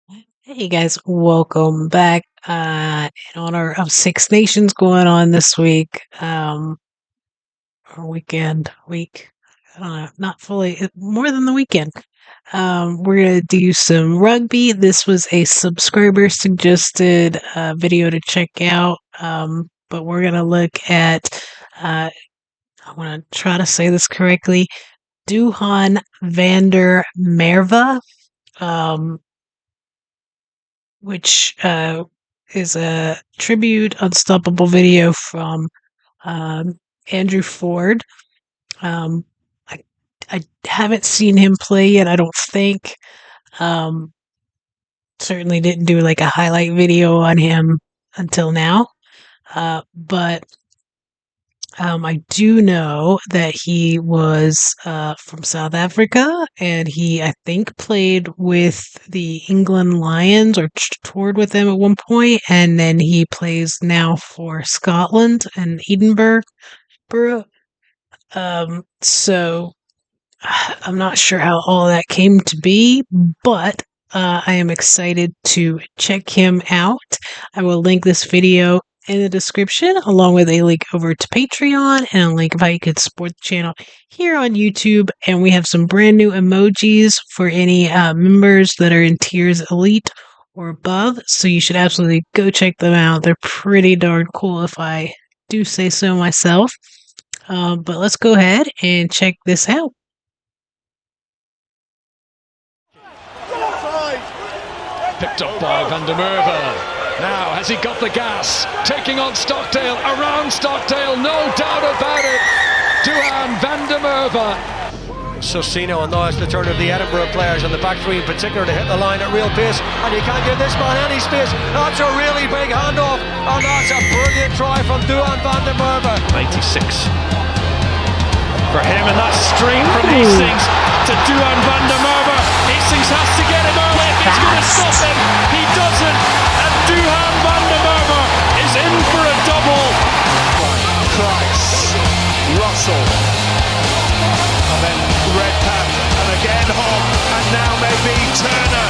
Hey guys, welcome back. In honor of Six Nations going on this week, or week. I don't know, not fully, more than the weekend. We're gonna do some rugby. This was a subscriber suggested video to check out. But we're gonna look at. I want to try to say this correctly. Duhan Vander Merwe. Um, which is a tribute unstoppable video from Andrew Ford. Um, I, I haven't seen him play yet, I don't think. Um, Certainly didn't do like a highlight video on him until now. But I do know that he was from South Africa, and he, I think, played with the England Lions or toured with them at one point, and then he plays now for Scotland and Edinburgh. So I'm not sure how all that came to be, but I am excited to check him out. I will link this video in the description, along with a link over to Patreon and a link of how you could support the channel here on YouTube. And we have some brand new emojis for any members that are in tiers elite or above. So you should absolutely go check them out. They're pretty darn cool, if I do say so myself. But let's go ahead and check this out. Picked up by Van der Merwe. Now, has he got the gas? Taking on Stockdale, around Stockdale, no doubt about it. Duhan Van der Merwe. Susino, and now it's the turn of the Edinburgh players and the back three in particular to hit the line at real pace, and you can't give this man any space. That's a really big handoff, and that's a brilliant try from Duhan Van der Merwe. 96 for him, and that's straight from Hastings to Duhan Van der Merwe. Hastings has to get him early if he's going to stop him. He doesn't, and Duhan Van der Merwe is in for a double. Price, Russell, and then Redpath, and again Hobb, and now maybe Turner.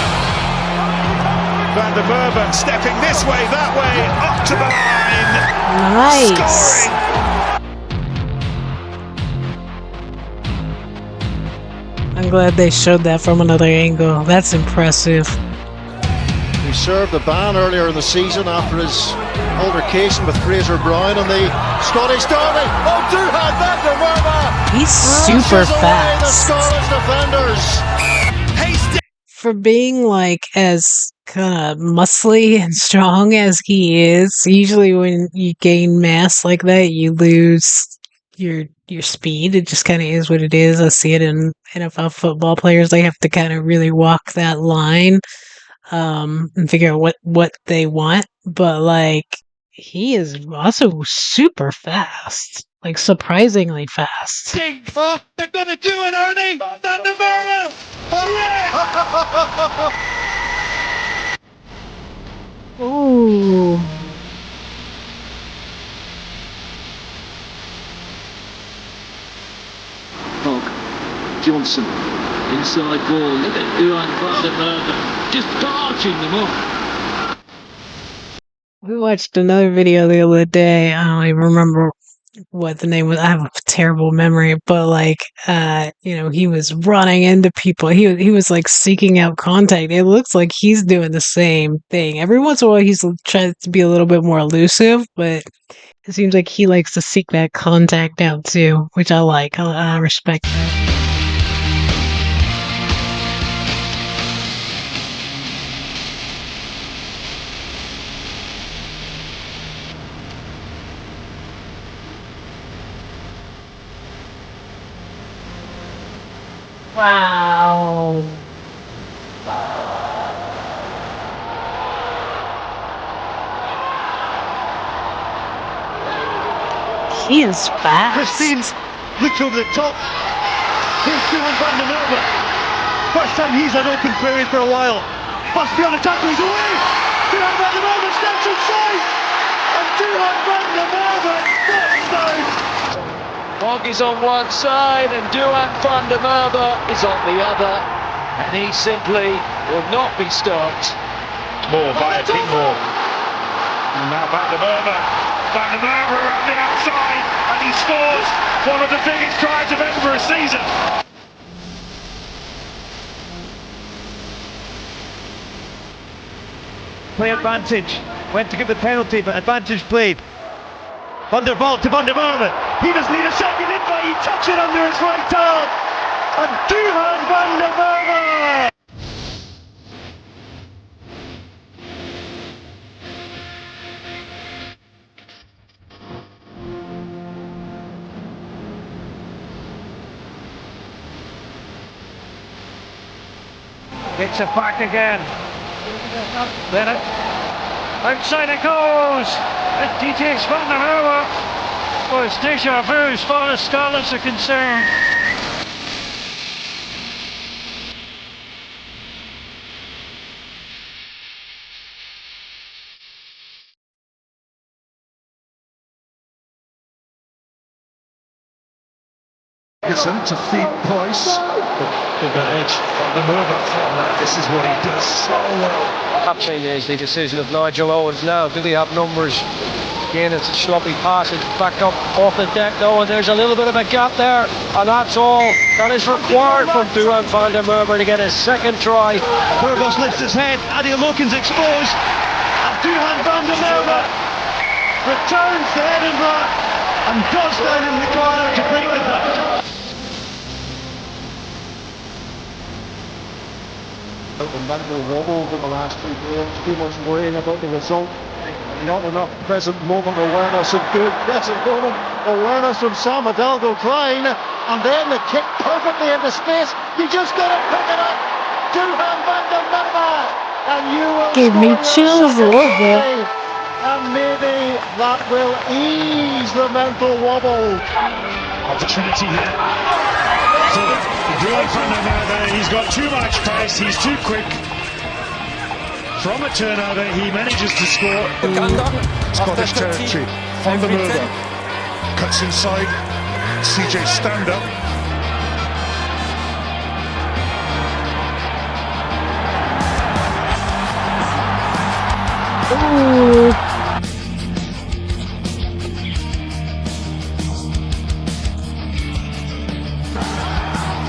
Van der Merwe stepping this way, that way, up to the line. Nice. Scoring. I'm glad they showed that from another angle. That's impressive. He served a ban earlier in the season after his altercation with Fraser Brown on the Scottish Derby. Oh, Duhan Van der Merwe! He's super fast. The Scottish defenders. For being like as kind of muscly and strong as he is, usually when you gain mass like that, you lose your speed. It just kind of is what it is. I see it in NFL football players. They have to kind of really walk that line and figure out what they want. But like, he is also super fast, like surprisingly fast. Oh, they're gonna do it, Ernie! Van der Merwe! Ooh. Johnson, inside ball, look at Duhan Van der Merwe, just barging them up. We watched another video the other day. I don't even remember what the name was. I have a terrible memory, but like, he was running into people. He was like seeking out contact. It looks like he's doing the same thing. Every once in a while, he's trying to be a little bit more elusive, but it seems like he likes to seek that contact out too, which I like. I respect that. Wow. He is fast. Christine's looked over the top. Here's Duhan Van der Merwe. First time he's had open query for a while. Must be on the tackle, he's away! Duhan Van der Merwe steps inside! And Duhan Van der Merwe steps down! Hogg is on one side and Duhan Van der Merwe is on the other, and he simply will not be stopped. More via Pinkmore. And now Van der Merwe. Van der Merwe around the outside, and he scores one of the biggest tries of Edinburgh season. Play advantage. Went to give the penalty, but advantage played. Van der Vaart to Van der Merwe. He doesn't need a second invite, he tucks it under his right arm. And Duhan Van der Merwe. Gets it back again. Bennett. Outside it goes. It takes Van der Merwe. Well, it's déjà vu as far as Scarlets are concerned. To feed Price. Good edge on the Merwe. This is what he does so well. Captain is the decision of Nigel Owens now. Do they have numbers? Again, it's a sloppy pass. It's back up off the deck though, and there's a little bit of a gap there. And that's all that is required from Duhan Van der Merwe to get his second try. Burgos lifts his head. Adil Loken's exposed. And Duhan Van der Merwe returns to Edinburgh and goes down in the corner to break the back. The mental wobble over the last 2 games, too much worrying about the result, not enough present moment awareness, and good present moment awareness from Sam Hidalgo Klein, and then the kick perfectly into space. You just got to pick it up, Duhan Van der Merwe, and you will Gave me chills a little bit. and maybe that will ease the mental wobble. Opportunity here. Duhan Van der Merwe, he's got too much pace, he's too quick. From a turnover, he manages to score. Scottish territory. Van der Merwe cuts inside. CJ stand up. Ooh.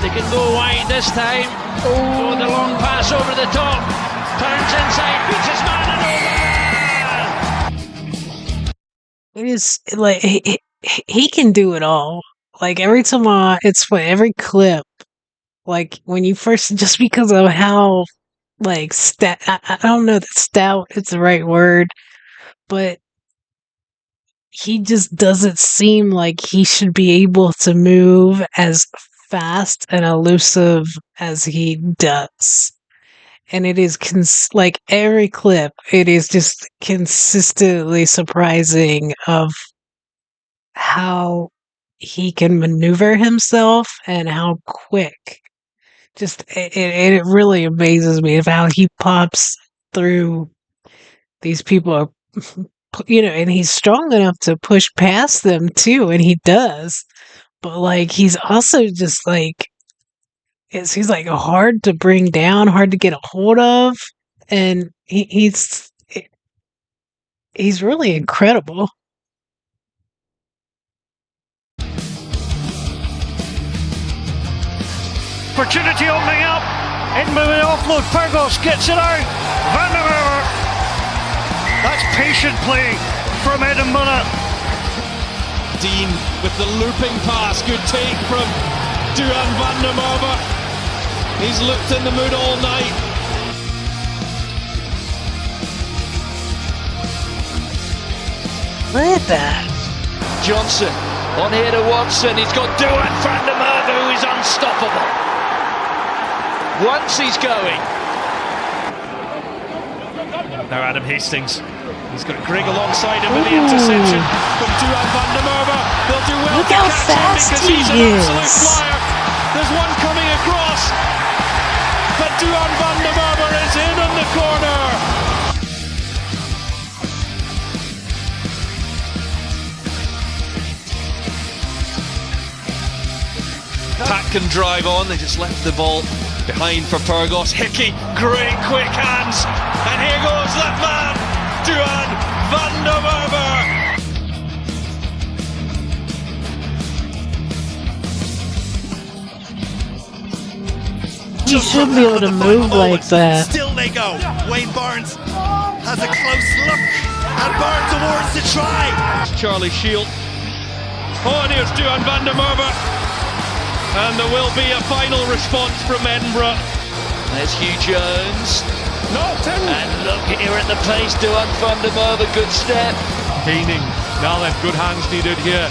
They can go wide this time. Oh, the long pass over the top. Turns inside, beats his man and over. It is like he can do it all. Like every time every clip, like when you first, just because of how like I don't know that stout is the right word, but he just doesn't seem like he should be able to move as fast and elusive as he does. And it is like every clip, it is just consistently surprising of how he can maneuver himself and how quick. Just it really amazes me of how he pops through these people, and he's strong enough to push past them too, and he does. But like he's also just like he's like hard to bring down, hard to get a hold of, and he's really incredible. Opportunity opening up. Edinburgh with the offload. Burgos gets it out. Van der Merwe. That's patient play from Edinburgh. Dine with the looping pass. Good take from Duhan Van der Merwe. He's looked in the mood all night. Look at that. Johnson on here to Watson. He's got Duhan Van der Merwe, who is unstoppable. Once he's going. Now Adam Hastings. He's got Greg alongside him with the interception from Duhan Van der Merwe. They'll do well Look to how catch him fast because he he's an absolute is. flyer. There's one coming across, but Duhan Van der Merwe is in on the corner. Pack can drive on. They just left the ball behind for Burgos. Hickey, great quick hands, and here goes excellent man, Duhan van der Merwe. He should be able to move like that. Still they go. Wayne Barnes has a close look, and Barnes awards the try. Charlie Shield. Oh, and here's Duhan van der Merwe. And there will be a final response from Edinburgh. There's Hugh Jones. Norton. And look here at the pace, Duhan van der Merwe, good step. Gaining. Now then, good hands needed here.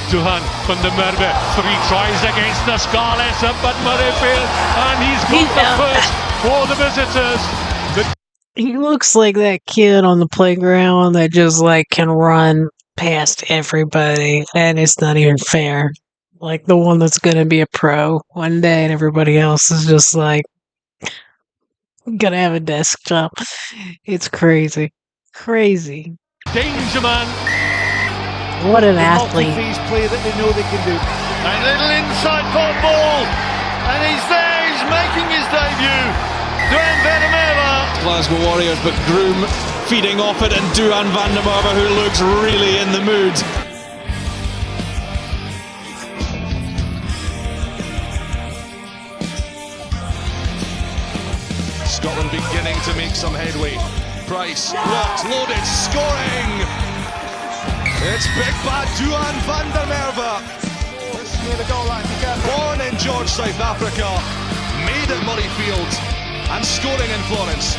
Duhan van der Merwe, 3 tries against the Scarlets up at Murrayfield, and he's got the first for the visitors. He looks like that kid on the playground that just like can run past everybody, and it's not even fair. Like the one that's gonna be a pro one day, and everybody else is just like gonna have a desk job. It's crazy, crazy. Danger man. What an athlete! Play that they know they can do. A little inside football, and he's there. He's making his debut. Duhan van der Merwe. Glasgow Warriors, but Groom feeding off it, and Duhan van der Merwe, who looks really in the mood. Scotland beginning to make some headway. Price, blocked, loaded, scoring! It's big bad Duhan van der Merwe. Born in George, South Africa, made at Murrayfield, and scoring in Florence.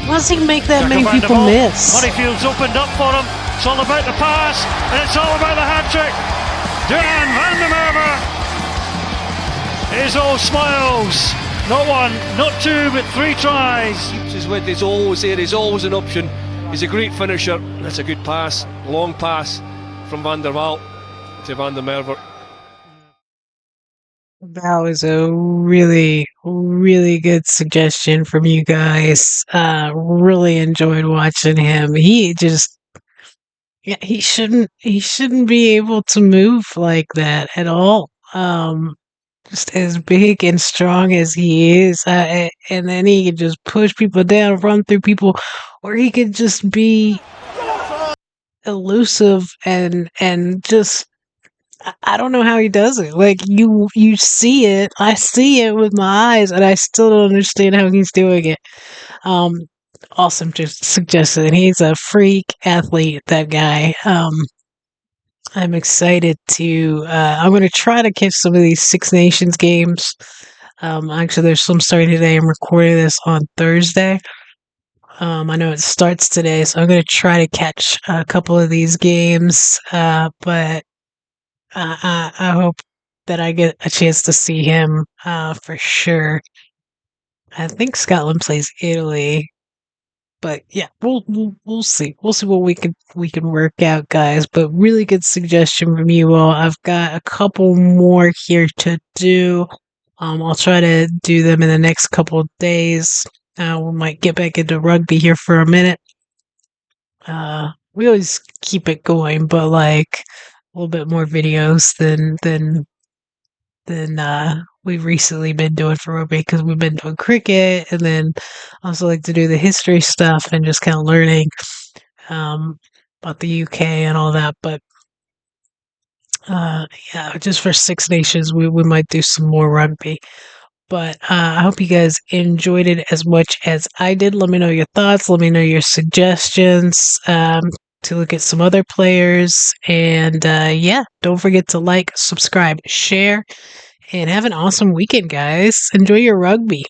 Why does he make that many people miss? Murrayfield's opened up for him. It's all about the pass, and it's all about the hat-trick. Duhan van der Merwe is all smiles. Not 1, not 2, but 3 tries. Keeps his width, he's always there, he's always an option. He's a great finisher. That's a good pass, long pass from Van der Waal to Van der Merwe. That was a really, really good suggestion from you guys. Really enjoyed watching him. He shouldn't be able to move like that at all. Just as big and strong as he is, and then he could just push people down, run through people, or he could just be elusive and just. I don't know how he does it. Like you see it, I see it with my eyes, and I still don't understand how he's doing it. Awesome, just suggested. He's a freak athlete. That guy. I'm excited to. I'm going to try to catch some of these Six Nations games. Actually, there's some starting today. I'm recording this on Thursday. I know it starts today, so I'm going to try to catch a couple of these games. But I hope that I get a chance to see him for sure. I think Scotland plays Italy. But yeah, we'll see. We'll see what we can work out, guys. But really good suggestion from you all. I've got a couple more here to do. I'll try to do them in the next couple of days. We might get back into rugby here for a minute. We always keep it going, but like a little bit more videos than we've recently been doing for rugby, because we've been doing cricket, and then I also like to do the history stuff and just kind of learning about the UK and all that. But yeah, just for Six Nations, we might do some more rugby. But I hope you guys enjoyed it as much as I did. Let me know your thoughts. Let me know your suggestions to look at some other players. And yeah, don't forget to like, subscribe, share, and have an awesome weekend, guys. Enjoy your rugby.